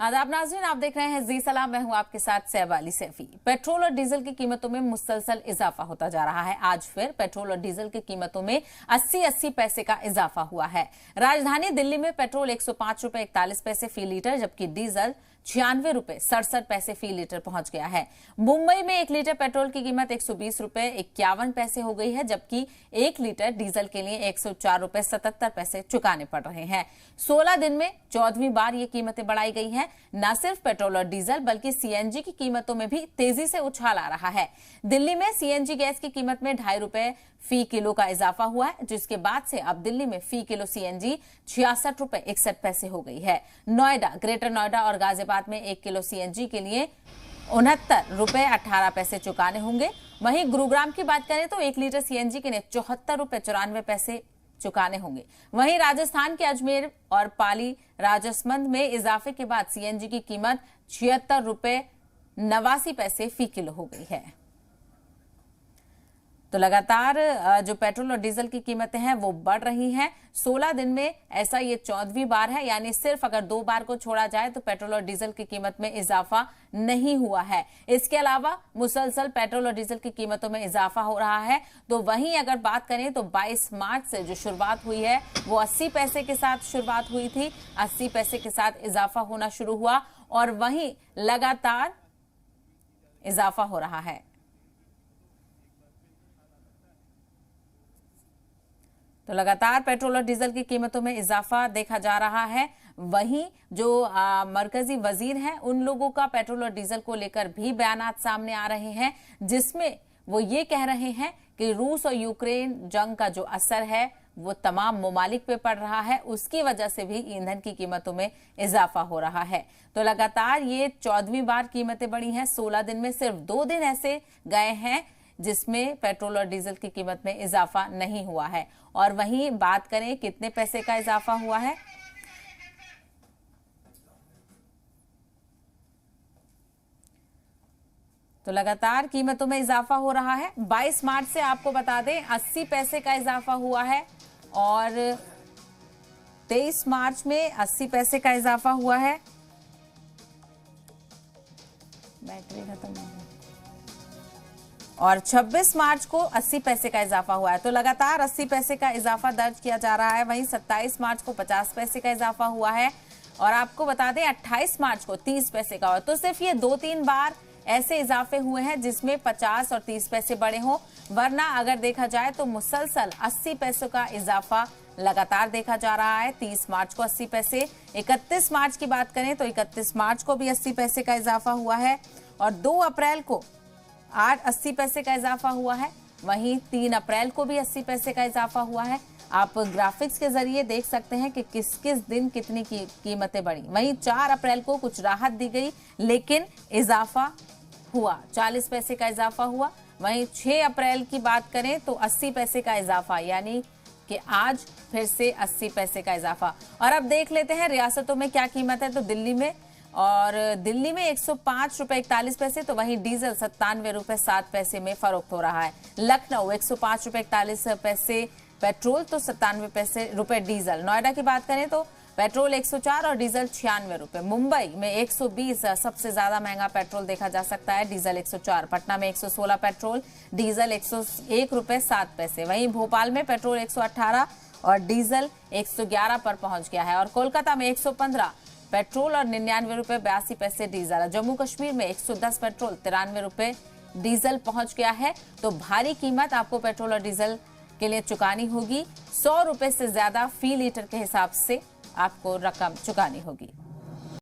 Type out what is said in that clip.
आदाब नाज़रीन, आप देख रहे हैं जी सलाम। मैं हूं आपके साथ सहबाली सैफी। पेट्रोल और डीजल की कीमतों में मुसलसल इजाफा होता जा रहा है। आज फिर पेट्रोल और डीजल की कीमतों में 80 पैसे का इजाफा हुआ है। राजधानी दिल्ली में पेट्रोल 105 रुपए 41 पैसे फी लीटर, जबकि डीजल 96 रुपए 67 पैसे फी लीटर पहुंच गया है। मुंबई में 1 लीटर पेट्रोल की कीमत 120 रुपए 51 पैसे हो गई है, जबकि 1 लीटर डीजल के लिए 104 रुपए 77 पैसे चुकाने पड़ रहे हैं। 16 दिन में 14वीं बार ये कीमतें बढ़ाई गई हैं। न सिर्फ पेट्रोल और डीजल बल्कि सीएनजी की कीमतों में भी तेजी से उछाल आ रहा है। दिल्ली में सीएनजी गैस की कीमत में 2.5 रुपए फी किलो का इजाफा हुआ है, जिसके बाद से अब दिल्ली में फी किलो सीएनजी 66 रुपए 61 पैसे हो गई है। नोएडा, ग्रेटर नोएडा और गाजियाबाद में 1 किलो सीएनजी के लिए 69 रुपए 18 पैसे चुकाने होंगे। वहीं गुरुग्राम की बात करें तो 1 लीटर सीएनजी के लिए 74 रुपए 94 पैसे चुकाने होंगे। वहीं राजस्थान के अजमेर और पाली राजसमंद में इजाफे के बाद सीएनजी की कीमत 76 रुपए 89 पैसे फी किलो हो गई है। तो लगातार जो पेट्रोल और डीजल की कीमतें हैं वो बढ़ रही हैं। 16 दिन में ऐसा ये 14वीं बार है, यानी सिर्फ अगर 2 बार को छोड़ा जाए तो पेट्रोल और डीजल की कीमत में इजाफा नहीं हुआ है। इसके अलावा मुसलसल पेट्रोल और डीजल की कीमतों में इजाफा हो रहा है। तो वहीं अगर बात करें तो 22 मार्च से जो शुरुआत हुई है वो 80 पैसे के साथ शुरुआत हुई थी। 80 पैसे के साथ इजाफा होना शुरू हुआ और वहीं लगातार इजाफा हो रहा है। तो लगातार पेट्रोल और डीजल की कीमतों में इजाफा देखा जा रहा है। वहीं जो मरकजी वजीर हैं उन लोगों का पेट्रोल और डीजल को लेकर भी बयानात सामने आ रहे हैं, जिसमें वो ये कह रहे हैं कि रूस और यूक्रेन जंग का जो असर है वो तमाम ममालिक पे पड़ रहा है, उसकी वजह से भी ईंधन की कीमतों में इजाफा हो रहा है। तो लगातार ये 14वीं बार कीमतें बढ़ी हैं। 16 दिन में सिर्फ 2 दिन ऐसे गए हैं जिसमें पेट्रोल और डीजल की कीमत में इजाफा नहीं हुआ है। और वहीं बात करें कितने पैसे का इजाफा हुआ है, तो लगातार कीमतों में इजाफा हो रहा है। 22 मार्च से आपको बता दें 80 पैसे का इजाफा हुआ है और 23 मार्च में 80 पैसे का इजाफा हुआ है। बैटरी खत्म हो गई। और 26 मार्च को 80 पैसे का इजाफा हुआ है। तो लगातार 80 पैसे का इजाफा दर्ज किया जा रहा है। वहीं 27 मार्च को 50 पैसे का इजाफा हुआ है और आपको बता दें 28 मार्च को 30 पैसे का हुआ। तो सिर्फ ये 2-3 बार ऐसे इजाफे हुए हैं जिसमें 50 और 30 पैसे बढ़े हों, वरना अगर देखा जाए तो मुसलसल 80 पैसों का इजाफा लगातार देखा जा रहा है। 30 मार्च को 80 पैसे, 31 मार्च की बात करें तो 31 मार्च को भी 80 पैसे का इजाफा हुआ है और 2 अप्रैल को 80 पैसे का इजाफा हुआ है। वहीं 3 अप्रैल को भी 80 पैसे का इजाफा हुआ है। आप ग्राफिक्स के जरिए देख सकते हैं कि किस किस दिन कितनी कीमतें बढ़ी। वहीं 4 अप्रैल को कुछ राहत दी गई लेकिन इजाफा हुआ, 40 पैसे का इजाफा हुआ। वहीं 6 अप्रैल की बात करें तो 80 पैसे का इजाफा, यानी कि आज फिर से 80 पैसे का इजाफा। और अब देख लेते हैं रियासतों में क्या कीमत है। तो दिल्ली में 105 रुपए 41 पैसे, तो वहीं डीजल 97 रुपए 7 पैसे में फरोख्त हो रहा है। लखनऊ 105 रुपए 41 पैसे पेट्रोल, तो 97 रुपए डीजल। नोएडा की बात करें तो पेट्रोल 104 और डीजल 96 रुपए। मुंबई में 120 सबसे ज्यादा महंगा पेट्रोल देखा जा सकता है, डीजल 104। पटना में 116 पेट्रोल, डीजल 101 रुपए 7 पैसे। वहीं भोपाल में पेट्रोल 118 और डीजल 111 पर पहुंच गया है। और कोलकाता में 115 पेट्रोल और 99 रुपए 82 पैसे डीजल। जम्मू कश्मीर में 110 पेट्रोल 93 रुपए डीजल पहुंच गया है। तो भारी कीमत आपको पेट्रोल और डीजल के लिए चुकानी होगी। 100 रुपए से ज्यादा फी लीटर के हिसाब से आपको रकम चुकानी होगी।